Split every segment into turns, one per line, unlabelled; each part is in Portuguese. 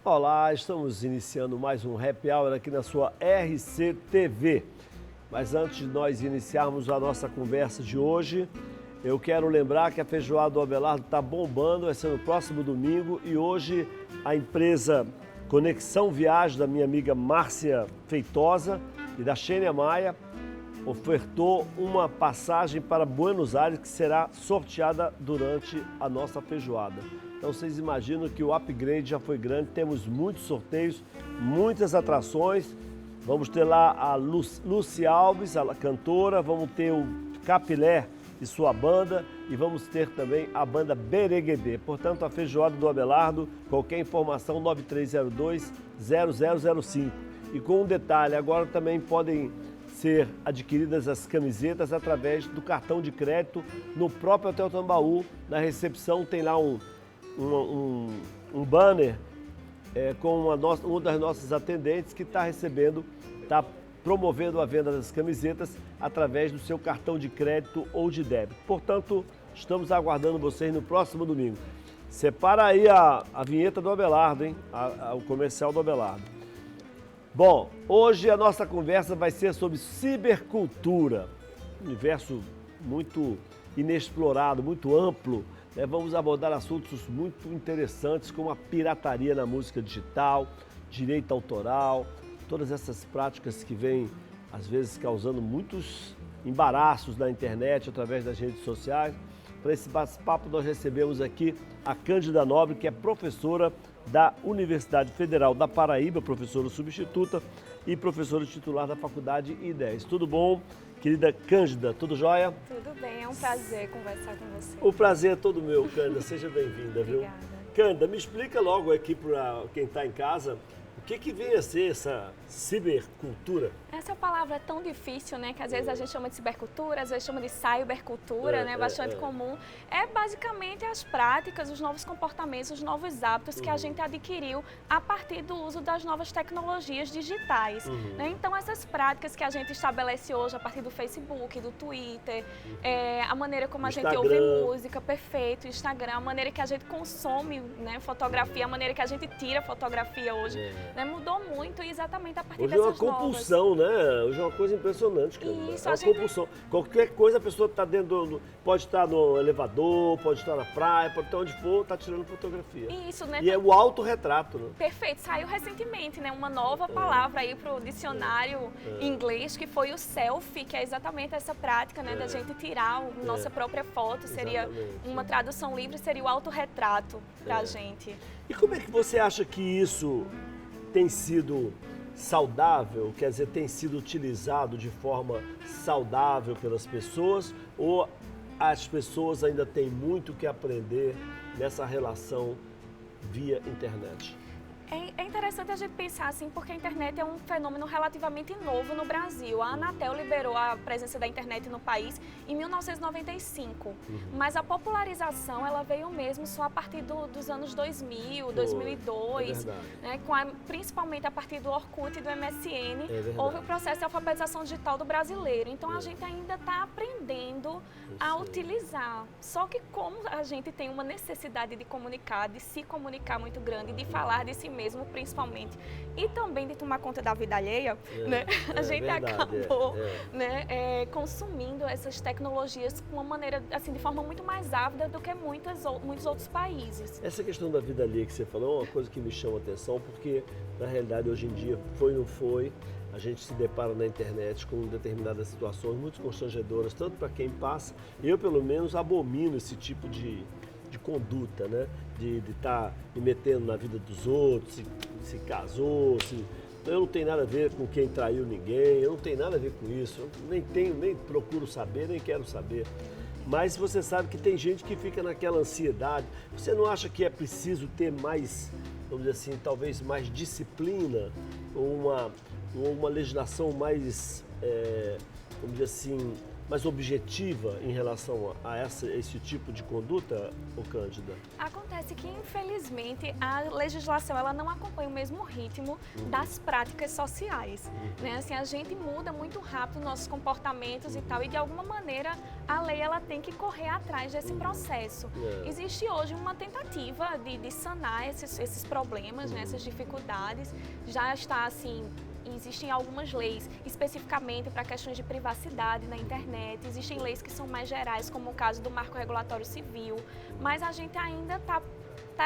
Olá, estamos iniciando mais um Happy Hour aqui na sua RCTV. Mas antes de nós iniciarmos a nossa conversa de hoje, eu quero lembrar que a feijoada do Abelardo está bombando, vai ser no próximo domingo e hoje a empresa Conexão Viagem da minha amiga Márcia Feitosa e da Xênia Maia ofertou uma passagem para Buenos Aires que será sorteada durante a nossa feijoada. Então vocês imaginam que o upgrade já foi grande, temos muitos sorteios, muitas atrações. Vamos ter lá a Lucy Alves, a cantora, vamos ter o Capilé e sua banda e vamos ter também a banda Bereguedê. Portanto, a feijoada do Abelardo, qualquer informação 9302-0005. E com um detalhe, agora também podem ser adquiridas as camisetas através do cartão de crédito no próprio Hotel Tambaú. Na recepção tem lá um banner com uma das nossas atendentes que está promovendo a venda das camisetas através do seu cartão de crédito ou de débito. Portanto, estamos aguardando vocês no próximo domingo. Separa aí a vinheta do Abelardo, hein? O comercial do Abelardo. Bom, hoje a nossa conversa vai ser sobre cibercultura, um universo muito inexplorado, muito amplo. Vamos abordar assuntos muito interessantes como a pirataria na música digital, direito autoral, todas essas práticas que vêm, às vezes, causando muitos embaraços na internet, através das redes sociais. Para esse bate-papo, nós recebemos aqui a Cândida Nobre, que é professora da Universidade Federal da Paraíba, professora substituta e professora titular da Faculdade I10. Tudo bom? Querida Cândida, tudo jóia?
Tudo bem, é um prazer conversar com você.
O prazer é todo meu, Cândida. Seja bem-vinda, viu?
Obrigada.
Cândida, me explica logo aqui para quem está em casa, o que vem a ser essa cibercultura?
Essa palavra é tão difícil, né? Que às vezes a gente chama de cibercultura, às vezes chama de cybercultura, né? Bastante comum. É basicamente as práticas, os novos comportamentos, os novos hábitos que a gente adquiriu a partir do uso das novas tecnologias digitais. Né? Então, essas práticas que a gente estabelece hoje a partir do Facebook, do Twitter, a maneira como a gente ouve música, perfeito, Instagram, a maneira que a gente consome, né, fotografia, a maneira que a gente tira fotografia hoje, né, mudou muito exatamente a partir
hoje
dessas novas.
Hoje é uma compulsão, né? Hoje é uma coisa impressionante.
Isso,
é uma compulsão. Qualquer coisa a pessoa está dentro pode estar no elevador, pode estar na praia, pode estar onde for, está tirando fotografia.
Isso, né?
E é o autorretrato, né?
Perfeito. Saiu recentemente, né, uma nova palavra aí para o dicionário inglês, que foi o selfie, que é exatamente essa prática, né, da gente tirar a nossa própria foto. Seria uma tradução livre, seria o autorretrato para a gente.
E como é que você acha que isso tem sido saudável, quer dizer, tem sido utilizado de forma saudável pelas pessoas, ou as pessoas ainda têm muito que aprender nessa relação via internet?
É interessante a gente pensar assim, porque a internet é um fenômeno relativamente novo no Brasil. A Anatel liberou a presença da internet no país em 1995, mas a popularização ela veio mesmo só a partir dos anos 2000, 2002, né, principalmente a partir do Orkut e do MSN, houve o processo de alfabetização digital do brasileiro. Então a gente ainda está aprendendo a utilizar. Só que como a gente tem uma necessidade de comunicar, de se comunicar muito grande, de falar de si mesmo, principalmente, e também de tomar conta da vida alheia, né? A gente acabou né, consumindo essas tecnologias com uma maneira, assim, de forma muito mais ávida do que muitos outros países.
Essa questão da vida alheia que você falou é uma coisa que me chama a atenção, porque, na realidade, hoje em dia, foi ou não foi, a gente se depara na internet com determinadas situações muito constrangedoras, tanto para quem passa. Eu, pelo menos, abomino esse tipo de conduta, né? De estar me metendo na vida dos outros, se casou, eu não tenho nada a ver com quem traiu ninguém, eu não tenho nada a ver com isso, eu nem procuro saber, nem quero saber. Mas você sabe que tem gente que fica naquela ansiedade. Você não acha que é preciso ter mais, vamos dizer assim, talvez mais disciplina, ou uma legislação mais, vamos dizer assim, mais objetiva em relação a esse tipo de conduta, ô Cândida?
Acontece que, infelizmente, a legislação ela não acompanha o mesmo ritmo das práticas sociais. Né? Assim, a gente muda muito rápido nossos comportamentos e tal, e de alguma maneira a lei ela tem que correr atrás desse processo. Existe hoje uma tentativa de sanar esses problemas, né, essas dificuldades. Já está assim. Existem algumas leis especificamente para questões de privacidade na internet, existem leis que são mais gerais, como o caso do Marco Regulatório Civil, mas a gente ainda está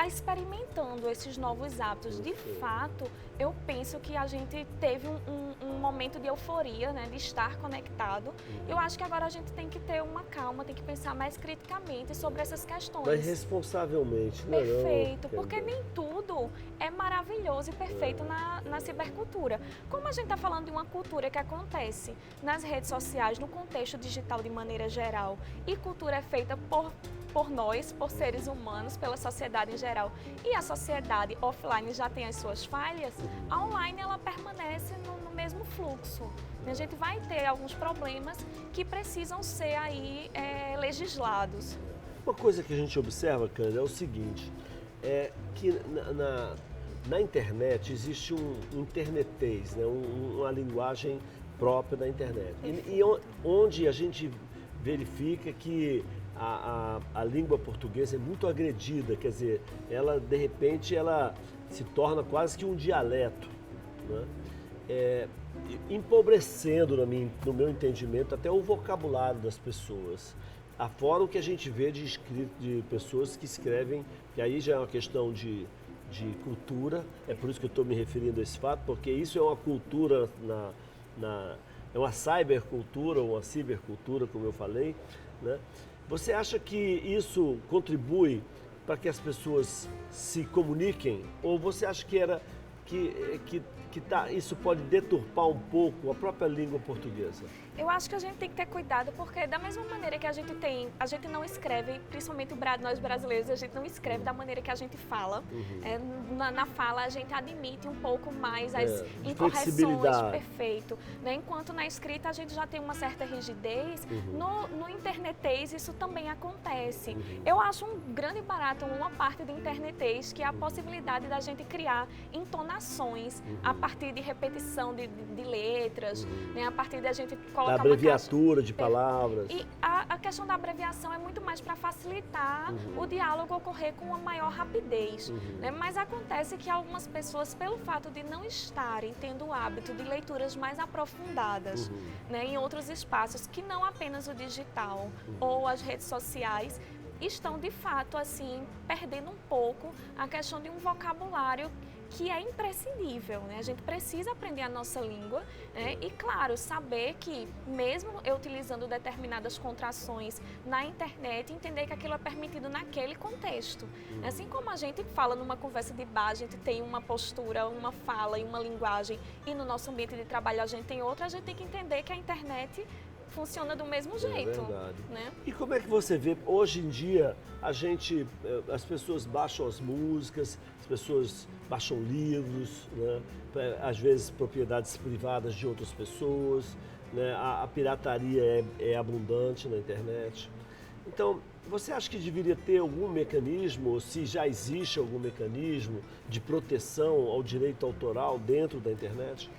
experimentando esses novos hábitos. De fato, eu penso que a gente teve um momento de euforia, né, de estar conectado. Eu acho que agora a gente tem que ter uma calma, tem que pensar mais criticamente sobre essas questões.
Mas responsavelmente, né?
Perfeito, porque nem tudo é maravilhoso e perfeito na cibercultura. Como a gente está falando de uma cultura que acontece nas redes sociais, no contexto digital de maneira geral, e cultura é feita por nós, por seres humanos, pela sociedade em geral, e a sociedade offline já tem as suas falhas, a online ela permanece no mesmo fluxo. A gente vai ter alguns problemas que precisam ser aí legislados.
Uma coisa que a gente observa, Cândida, é o seguinte, é que na internet existe um internetês, né? Uma linguagem própria da internet. E onde a gente verifica que a língua portuguesa é muito agredida, quer dizer, ela de repente ela se torna quase que um dialeto, né? Empobrecendo, no meu entendimento, até o vocabulário das pessoas. Afora o que a gente vê de pessoas que escrevem, que aí já é uma questão de cultura, é por isso que eu estou me referindo a esse fato, porque isso é uma cultura, é uma cybercultura, ou uma cibercultura, como eu falei, né? Você acha que isso contribui para que as pessoas se comuniquem? Ou você acha isso pode deturpar um pouco a própria língua portuguesa?
Eu acho que a gente tem que ter cuidado, porque da mesma maneira que a gente não escreve, principalmente nós brasileiros, a gente não escreve da maneira que a gente fala. Na fala a gente admite um pouco mais as incorreções, perfeito. Né? Enquanto na escrita a gente já tem uma certa rigidez, no internetês isso também acontece. Eu acho um grande barato uma parte do internetês, que é a possibilidade da gente criar entonações a partir de repetição de letras, né? A partir da gente colocar
da abreviatura de palavras.
E a questão da abreviação é muito mais para facilitar o diálogo ocorrer com uma maior rapidez. Né? Mas acontece que algumas pessoas, pelo fato de não estarem tendo o hábito de leituras mais aprofundadas, né, em outros espaços, que não apenas o digital ou as redes sociais, estão de fato assim perdendo um pouco a questão de um vocabulário que é imprescindível, né? A gente precisa aprender a nossa língua, né? E, claro, saber que, mesmo eu utilizando determinadas contrações na internet, entender que aquilo é permitido naquele contexto. Assim como a gente fala numa conversa de bar, a gente tem uma postura, uma fala e uma linguagem, e no nosso ambiente de trabalho a gente tem outra, a gente tem que entender que a internet funciona do mesmo jeito.
Verdade.
Né?
E como é que você vê, hoje em dia, as pessoas baixam as músicas, as pessoas baixam livros, né? Às vezes propriedades privadas de outras pessoas, né? A pirataria é abundante na internet. Então, você acha que deveria ter algum mecanismo, ou se já existe algum mecanismo de proteção ao direito autoral dentro da internet?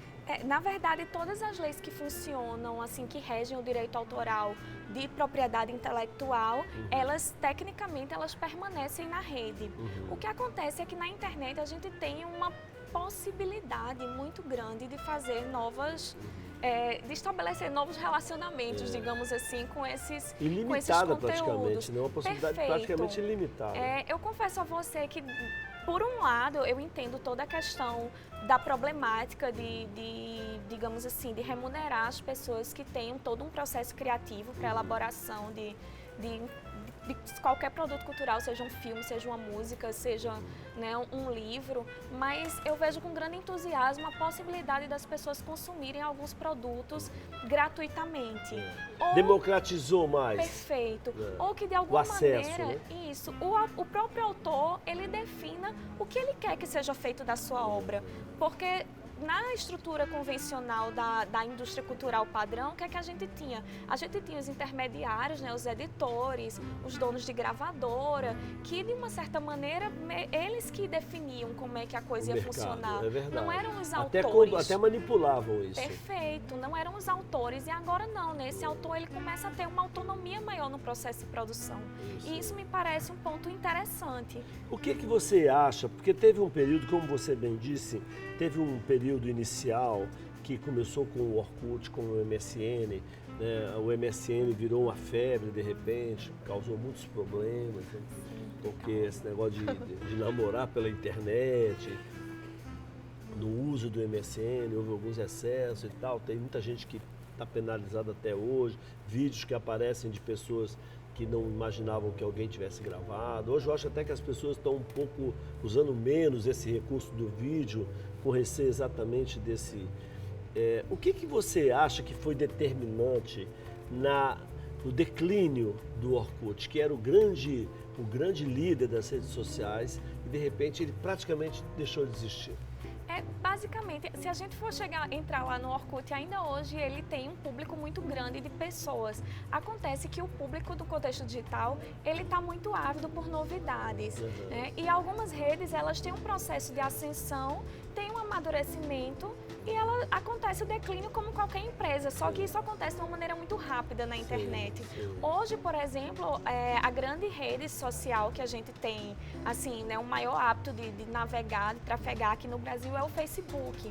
Na verdade, todas as leis que funcionam, assim, que regem o direito autoral de propriedade intelectual, elas, tecnicamente, elas permanecem na rede. O que acontece é que na internet a gente tem uma possibilidade muito grande de fazer de estabelecer novos relacionamentos, digamos assim, com esses conteúdos.
Ilimitada praticamente, né? Uma possibilidade praticamente ilimitada.
Eu confesso a você que, por um lado, eu entendo toda a questão da problemática digamos assim, de remunerar as pessoas que tenham todo um processo criativo para elaboração de qualquer produto cultural, seja um filme, seja uma música, seja, né, um livro, mas eu vejo com grande entusiasmo a possibilidade das pessoas consumirem alguns produtos gratuitamente.
Democratizou mais.
Perfeito. Ou que de alguma maneira,
né?
isso, o próprio autor, ele defina o que ele quer que seja feito da sua obra, porque na estrutura convencional da indústria cultural padrão, o que é que a gente tinha? A gente tinha os intermediários, né, os editores, os donos de gravadora, que de uma certa maneira, eles que definiam como é que a coisa ia funcionar.
É verdade.
Não eram os autores.
Até manipulavam isso.
Perfeito, não eram os autores. E agora não, né? Esse autor ele começa a ter uma autonomia maior no processo de produção. E isso me parece um ponto interessante.
O que você acha? Porque teve um período, como você bem disse, teve um período inicial que começou com o Orkut, com o MSN, né? O MSN virou uma febre de repente, causou muitos problemas, né? Porque esse negócio de namorar pela internet, no uso do MSN, houve alguns excessos e tal, tem muita gente que está penalizada até hoje, vídeos que aparecem de pessoas que não imaginavam que alguém tivesse gravado. Hoje eu acho até que as pessoas estão um pouco usando menos esse recurso do vídeo, por receio exatamente desse... o que você acha que foi determinante no declínio do Orkut, que era o grande líder das redes sociais, e de repente ele praticamente deixou de existir?
Basicamente, se a gente for entrar lá no Orkut, ainda hoje ele tem um público muito grande de pessoas. Acontece que o público do contexto digital, ele está muito ávido por novidades. Né? E algumas redes, elas têm um processo de ascensão, tem um amadurecimento e acontece o declínio como qualquer empresa, só que isso acontece de uma maneira muito rápida na internet.
Sim.
Hoje, por exemplo, a grande rede social que a gente tem, assim, né, o maior hábito de navegar, de trafegar aqui no Brasil é o Facebook.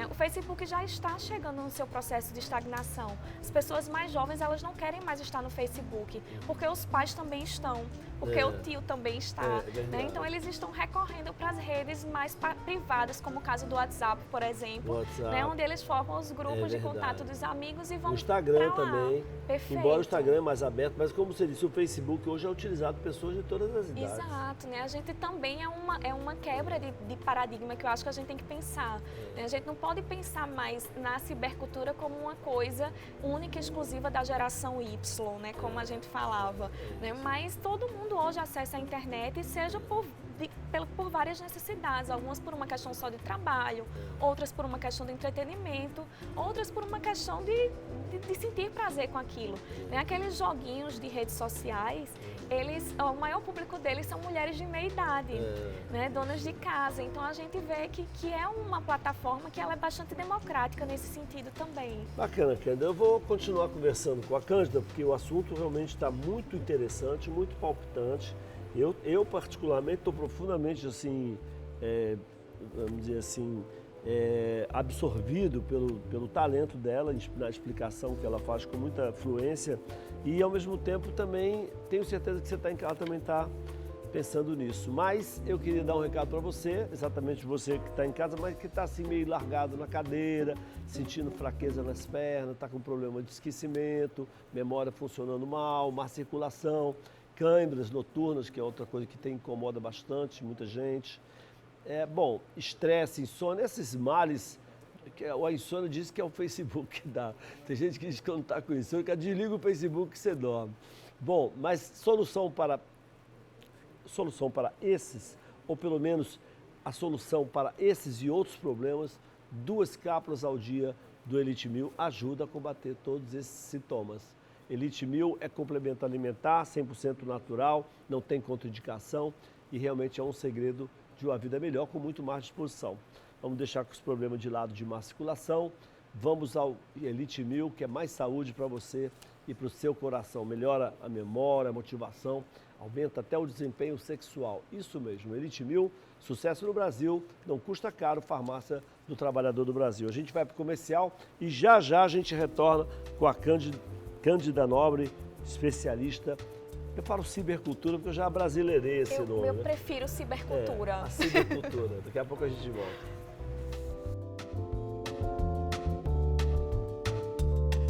O Facebook já está chegando no seu processo de estagnação. As pessoas mais jovens, elas não querem mais estar no Facebook, porque os pais também estão, porque o tio também está. Né? Então, eles estão recorrendo para as redes mais privadas, como o caso do WhatsApp, por exemplo, né? Onde eles formam os grupos de contato dos amigos e vão
o Instagram
pra lá.
também.
Perfeito.
Embora o Instagram é mais aberto, mas como você disse, o Facebook hoje é utilizado por pessoas de todas as idades.
Exato, né? A gente também é uma quebra de paradigma que eu acho que a gente tem que pensar. Né? A gente não pode pensar mais na cibercultura como uma coisa única e exclusiva da geração Y, né? Como a gente falava. Né? Mas todo mundo hoje acessa a internet, seja por várias necessidades, algumas por uma questão só de trabalho, outras por uma questão de entretenimento, outras por uma questão de sentir prazer com aquilo. Né? Aqueles joguinhos de redes sociais, o maior público deles são mulheres de meia idade, né? Donas de casa. Então a gente vê que é uma plataforma que ela é bastante democrática nesse sentido também.
Bacana, Cândida. Eu vou continuar conversando com a Cândida, porque o assunto realmente está muito interessante, muito palpitante. Eu particularmente, estou profundamente, assim, vamos dizer assim, absorvido pelo talento dela, na explicação que ela faz com muita fluência, e ao mesmo tempo também tenho certeza que você está em casa, também está pensando nisso. Mas eu queria dar um recado para você, exatamente você que está em casa, mas que está assim meio largado na cadeira, sentindo fraqueza nas pernas, está com problema de esquecimento, memória funcionando mal, má circulação, câimbras noturnas, que é outra coisa que incomoda bastante muita gente. Bom, estresse, insônia, esses males, a insônia diz que é o Facebook que dá. Tem gente que diz que quando está com insônia, que desliga o Facebook que você dorme. Bom, mas solução para esses, ou pelo menos a solução para esses e outros problemas, 2 cápsulas ao dia do Elite 1000 ajuda a combater todos esses sintomas. Elite 1000 é complemento alimentar, 100% natural, não tem contraindicação e realmente é um segredo de uma vida melhor com muito mais disposição. Vamos deixar com os problemas de lado de má circulação, vamos ao Elite 1000, que é mais saúde para você e para o seu coração. Melhora a memória, a motivação, aumenta até o desempenho sexual. Isso mesmo, Elite 1000, sucesso no Brasil, não custa caro, farmácia do trabalhador do Brasil. A gente vai para o comercial e já a gente retorna com a Cândida Nobre, especialista. Eu falo cibercultura porque eu já brasileirei esse nome.
Eu prefiro cibercultura.
A cibercultura. Daqui a pouco a gente volta.